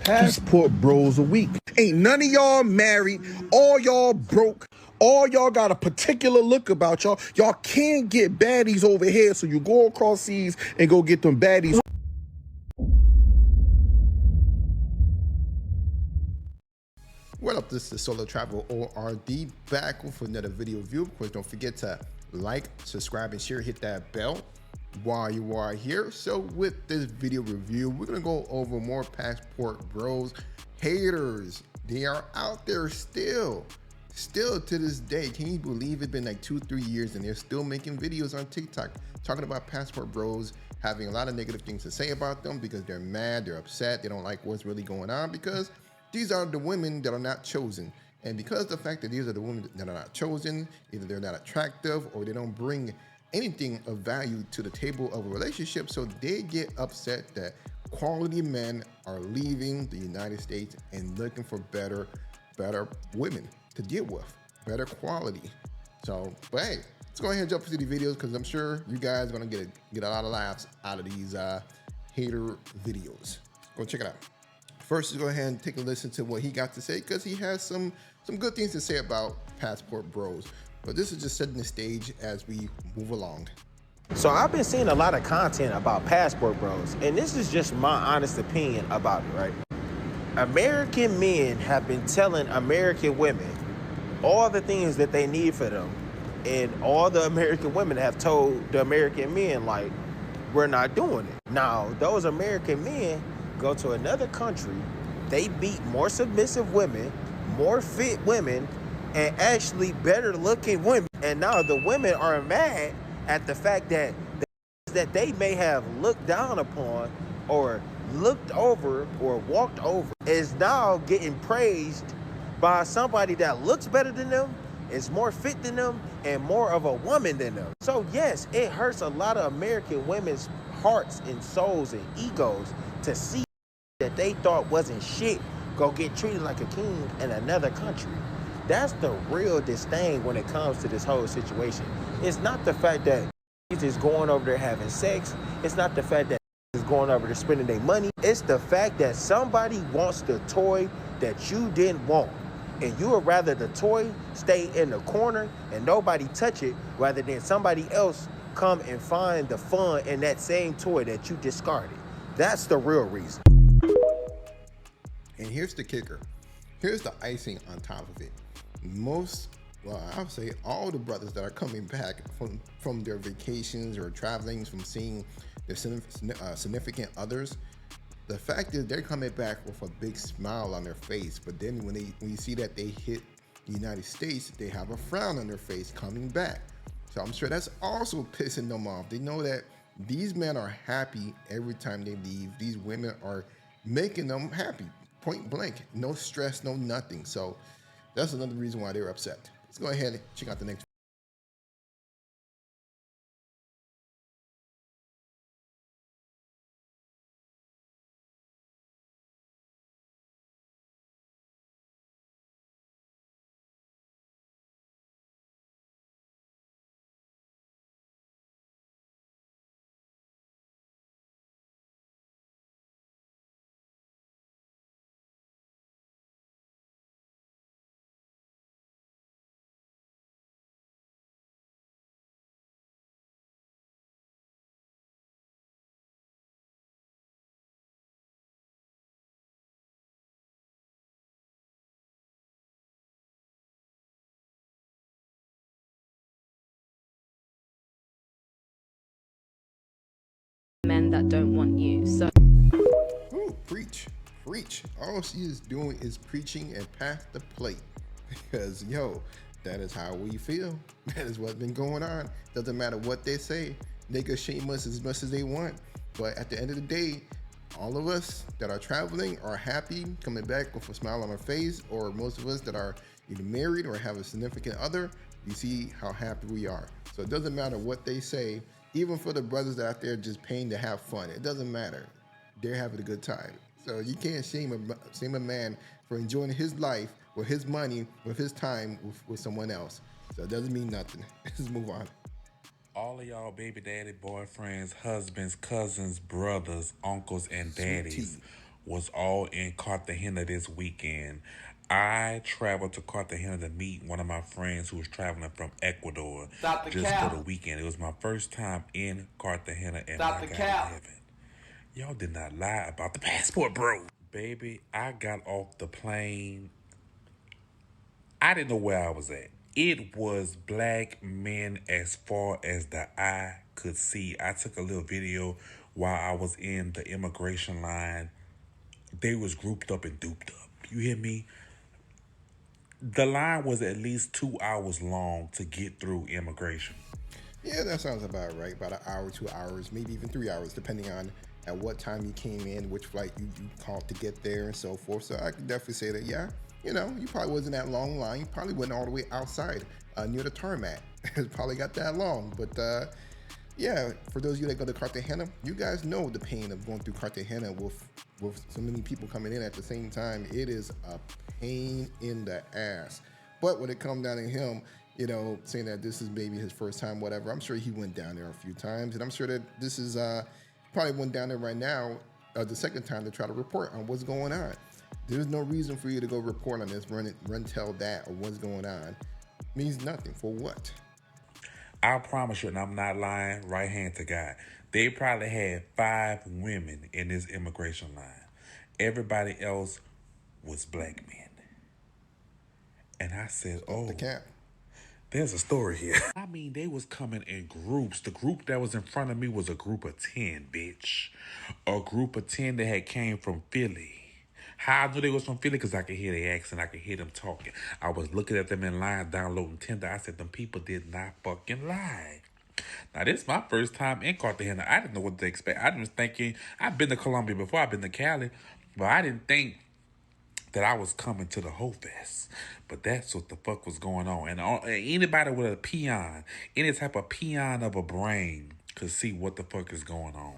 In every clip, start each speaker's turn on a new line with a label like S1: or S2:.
S1: passport bros a week. Ain't none of y'all married, all y'all broke, all y'all got a particular look about y'all. Y'all can't get baddies over here, so you go across seas and go get them baddies.
S2: What up, this is Solo Travel ORD back with another video review. Of course, don't forget to like, subscribe, and share. Hit that bell while you are here. So with this video review, we're gonna go over more passport bros haters. They are out there still to this day. Can you believe it's been like 2-3 years and they're still making videos on TikTok talking about passport bros, having a lot of negative things to say about them because they're mad, they're upset, they don't like what's really going on, because these are the women that are not chosen. And because of the fact that these are the women that are not chosen, either they're not attractive or they don't bring anything of value to the table of a relationship, so they get upset that quality men are leaving the United States and looking for better women to deal with, better quality. So, but hey, let's go ahead and jump into the videos, because I'm sure you guys are gonna get a lot of laughs out of these hater videos. Go check it out. First, let's go ahead and take a listen to what he got to say, because he has some good things to say about passport bros. But this is just setting the stage as we move along.
S3: So I've been seeing a lot of content about passport bros, and this is just my honest opinion about it, right? American men have been telling American women all the things that they need for them, and all the American women have told the American men, like, we're not doing it. Now, those American men go to another country, they beat more submissive women, more fit women, and actually better looking women. And now the women are mad at the fact that they may have looked down upon or looked over or walked over is now getting praised by somebody that looks better than them, is more fit than them, and more of a woman than them. So yes, it hurts a lot of American women's hearts and souls and egos to see that they thought wasn't shit go get treated like a king in another country. That's the real disdain when it comes to this whole situation. It's not the fact that he's just going over there having sex. It's not the fact that he's going over there spending their money. It's the fact that somebody wants the toy that you didn't want, and you would rather the toy stay in the corner and nobody touch it, rather than somebody else come and find the fun in that same toy that you discarded. That's the real reason.
S2: And here's the kicker. Here's the icing on top of it. Well, I would say all the brothers that are coming back from their vacations or traveling, from seeing their significant others, the fact is they're coming back with a big smile on their face. But then when you see that they hit the United States, they have a frown on their face coming back. So I'm sure that's also pissing them off. They know that these men are happy every time they leave. These women are making them happy, point blank, no stress, no nothing. So that's another reason why they're upset. Let's go ahead and check out the next.
S4: Men that don't want you. So
S2: Ooh, preach. All she is doing is preaching and pass the plate, because yo, that is how we feel. That is what's been going on. Doesn't matter what they say, they can shame us as much as they want, but at the end of the day, all of us that are traveling are happy, coming back with a smile on our face, or most of us that are either married or have a significant other, you see how happy we are. So it doesn't matter what they say. Even for the brothers that are out there just paying to have fun, it doesn't matter. They're having a good time. So you can't shame a man for enjoying his life with his money, with his time with someone else. So it doesn't mean nothing. Let's move on.
S5: All of y'all baby daddy, boyfriends, husbands, cousins, brothers, uncles, and daddies. was all in Cartagena this weekend. I traveled to Cartagena to meet one of my friends who was traveling from Ecuador just for the weekend. It was my first time in Cartagena, and my God in heaven, y'all did not lie about the passport, bro. Baby, I got off the plane. I didn't know where I was at. It was black men as far as the eye could see. I took a little video while I was in the immigration line. They was grouped up and duped up. You hear me? The line was at least 2 hours long to get through immigration.
S2: Yeah, that sounds about right. About an hour, 2 hours, maybe even 3 hours, depending on at what time you came in, which flight you called to get there, and so forth. So I could definitely say that, yeah, you know, you probably wasn't that long line. You probably went all the way outside near the tarmac. It probably got that long. But yeah, for those of you that go to Cartagena, you guys know the pain of going through Cartagena with so many people coming in at the same time. It is a pain in the ass. But when it comes down to him, you know, saying that this is maybe his first time, whatever, I'm sure he went down there a few times, and I'm sure that this is probably went down there right now the second time to try to report on what's going on. There's no reason for you to go report on this, run tell that, or what's going on. It means nothing. For what?
S5: I promise you, and I'm not lying, right hand to God, they probably had 5 women in this immigration line. Everybody else was black men. And I said, oh,
S2: The cap.
S5: there's a story here. I mean, they was coming in groups. The group that was in front of me was a group of 10, bitch. A group of 10 that had came from Philly. How I knew they was from Philly? Because I could hear their accent. I could hear them talking. I was looking at them in line, downloading Tinder. I said, them people did not fucking lie. Now, this is my first time in Cartagena. I didn't know what to expect. I was thinking, I've been to Colombia before. I've been to Cali. But I didn't think that I was coming to the whole fest. But that's what the fuck was going on. And anybody with a peon, any type of peon of a brain could see what the fuck is going on.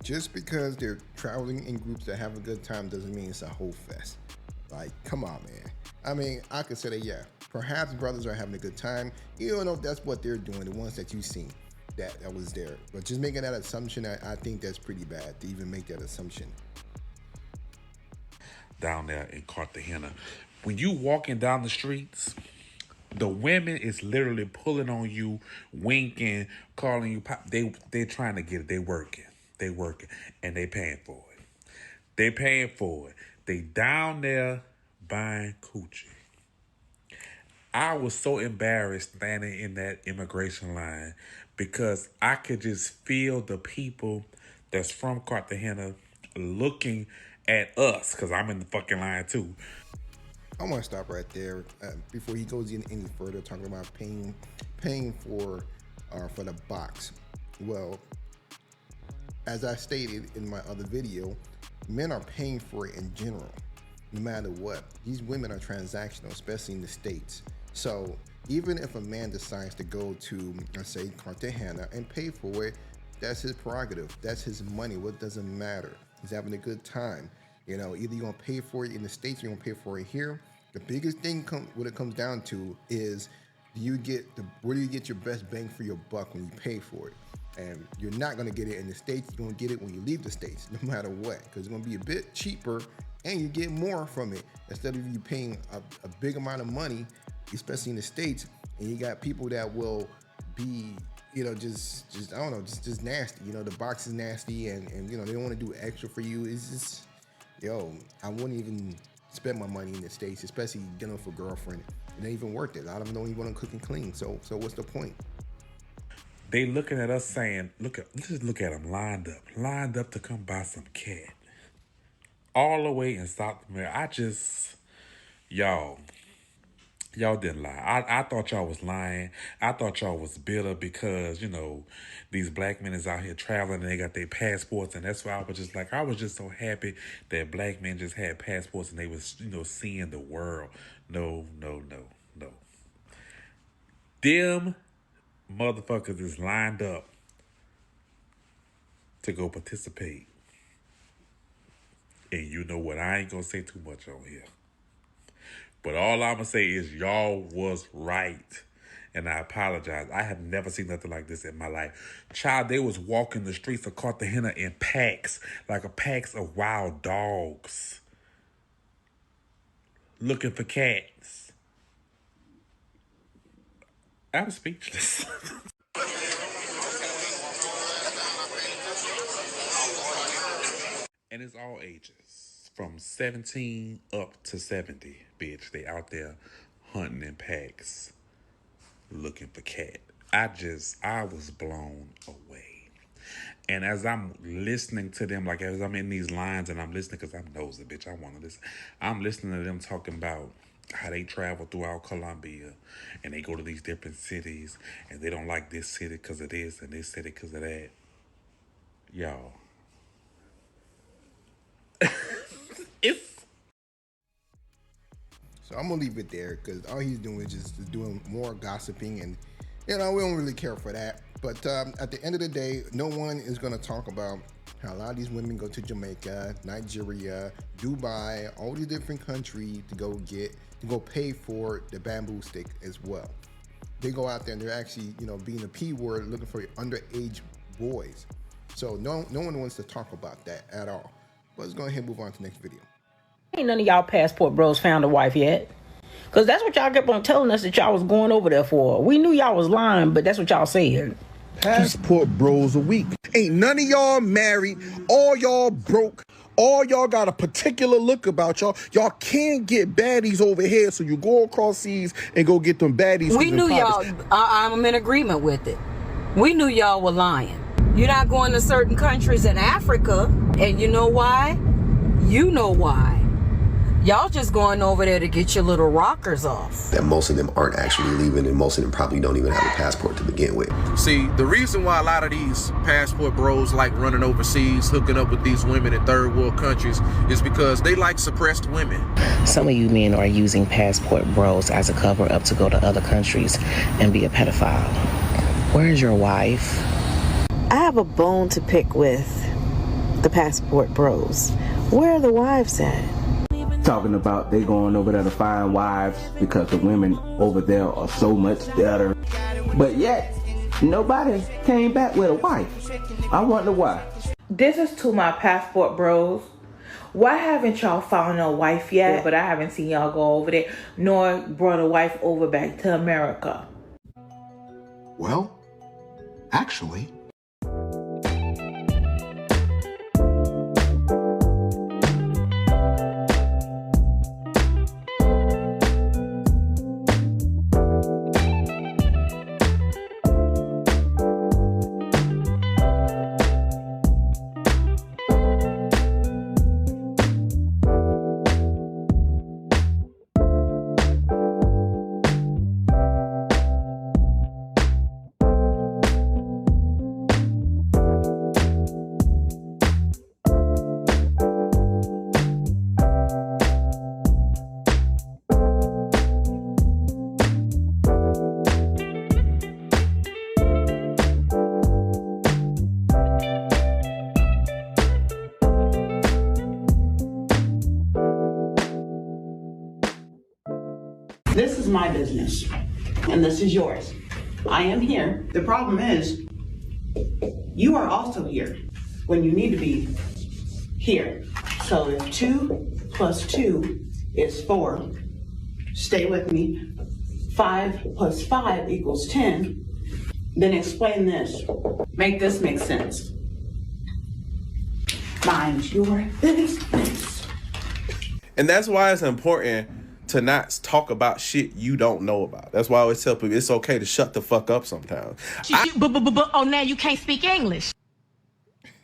S2: Just because they're traveling in groups that have a good time doesn't mean it's a whole fest. Like, come on, man. I mean, I could say that, yeah, perhaps brothers are having a good time. You don't know if that's what they're doing, the ones that you've seen that was there. But just making that assumption, I think that's pretty bad to even make that assumption.
S5: Down there in Cartagena, when you walking down the streets, the women is literally pulling on you, winking, calling you pop. They trying to get it. They working, and they paying for it. They down there buying coochie. I was so embarrassed standing in that immigration line because I could just feel the people that's from Cartagena looking at us, because I'm in the fucking line too.
S2: I want to stop right there before he goes in any further, talking about paying for the box. Well, as I stated in my other video, men are paying for it in general, no matter what. These women are transactional, especially in the States. So even if a man decides to go to, let's say, Cartagena and pay for it, that's his prerogative. That's his money. What doesn't matter? He's having a good time. You know, either you're gonna pay for it in the States or you're gonna pay for it here. The biggest thing what it comes down to is where do you get your best bang for your buck when you pay for it? And you're not gonna get it in the States. You're gonna get it when you leave the States, no matter what, because it's gonna be a bit cheaper and you get more from it instead of you paying a big amount of money, especially in the States. And you got people that will be, you know, just I don't know, just nasty. You know, the box is nasty, and you know, they don't want to do extra for you. It's just, yo, I wouldn't even spend my money in the States, especially dinner for girlfriend. It ain't even worth it. A lot of them don't even want to cook and clean. So what's the point?
S5: They looking at us saying, let's look at them lined up to come buy some cat. All the way in South America. Y'all didn't lie. I thought y'all was lying. I thought y'all was bitter because, you know, these black men is out here traveling and they got their passports, and that's why I was just so happy that black men just had passports and they was, you know, seeing the world. No. Them motherfuckers is lined up to go participate. And you know what? I ain't gonna say too much on here. But all I'm gonna say is y'all was right. And I apologize. I have never seen nothing like this in my life. Child, they was walking the streets of Cartagena in packs, like a packs of wild dogs, looking for cats. I'm speechless. And it's all ages, from 17 up to 70, bitch. They out there hunting in packs, looking for cat. I was blown away. And as I'm listening to them, like as I'm in these lines and I'm listening, because I'm nosy, bitch, I want to listen. I'm listening to them talking about how they travel throughout Colombia and they go to these different cities and they don't like this city because of this and this city because of that. Y'all.
S2: So I'm gonna leave it there because all he's doing is just doing more gossiping, and we don't really care for that. But at the end of the day, no one is gonna talk about how a lot of these women go to Jamaica, Nigeria, Dubai, all these different countries to go pay for the bamboo stick as well. They go out there and they're actually, being a P word, looking for underage boys. So no one wants to talk about that at all. But let's go ahead and move on to the next video.
S4: Ain't none of y'all passport bros found a wife yet. Because that's what y'all kept on telling us that y'all was going over there for. We knew y'all was lying, but that's what y'all said.
S1: Passport bros a week. Ain't none of y'all married. All y'all broke. All y'all got a particular look about y'all. Y'all can't get baddies over here, so you go across seas and go get them baddies.
S6: We knew y'all. I'm in agreement with it. We knew y'all were lying. You're not going to certain countries in Africa, and you know why? You know why. Y'all just going over there to get your little rockers off.
S7: That most of them aren't actually leaving, and most of them probably don't even have a passport to begin with.
S8: See, the reason why a lot of these passport bros like running overseas, hooking up with these women in third world countries, is because they like suppressed women.
S9: Some of you men are using passport bros as a cover up to go to other countries and be a pedophile. Where is your wife?
S10: I have a bone to pick with the passport bros. Where are the wives at?
S11: Talking about they going over there to find wives because the women over there are so much better. But yet, nobody came back with a wife. I wonder why.
S12: This is to my passport bros. Why haven't y'all found a wife yet? But I haven't seen y'all go over there, nor brought a wife over back to America.
S13: Well, actually...
S14: This is my business, and this is yours. I am here. The problem is, you are also here when you need to be here. So if 2 + 2 is 4, stay with me, 5 + 5 = 10, then explain this. Make this make sense. Mind your business.
S3: And that's why it's important to not talk about shit you don't know about. That's why I always tell people it's okay to shut the fuck up sometimes.
S15: Oh, now you can't speak English.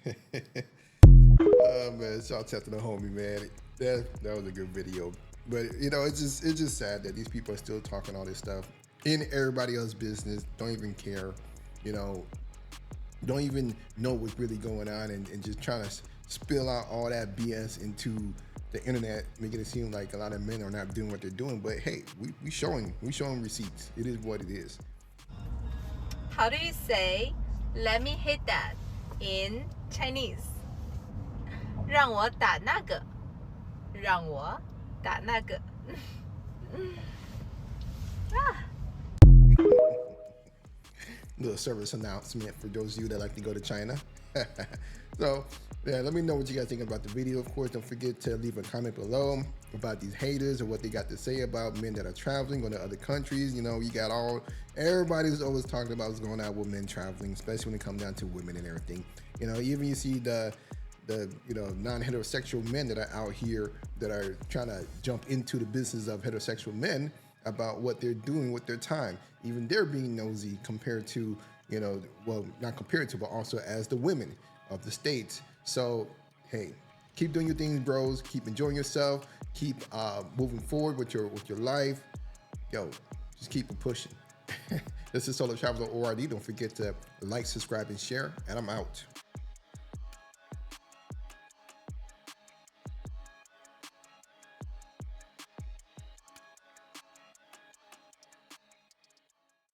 S2: Oh man, shout out to the homie, man. That was a good video. But it's just sad that these people are still talking all this stuff in everybody else's business, don't even care, don't even know what's really going on, and just trying to spill out all that BS into the internet, making it seem like a lot of men are not doing what they're doing. But hey, we showing receipts. It is what it is.
S16: How do you say "let me hit that" in Chinese? 让我打那个，让我打那个。啊
S2: little service announcement for those of you that like to go to China. So yeah, let me know what you guys think about the video. Of course, don't forget to leave a comment below about these haters or what they got to say about men that are traveling, going to other countries. You know, you got everybody's always talking about what's going on with men traveling, especially when it comes down to women and everything. You know, even you see the non-heterosexual men that are out here that are trying to jump into the business of heterosexual men about what they're doing with their time. Even they're being nosy compared to, you know, well, not compared to, but also as the women of the States. So, hey, keep doing your things, bros. Keep enjoying yourself. Keep moving forward with your life. Yo, just keep it pushing. This is Solo Traveler ORD. Don't forget to like, subscribe, and share. And I'm out.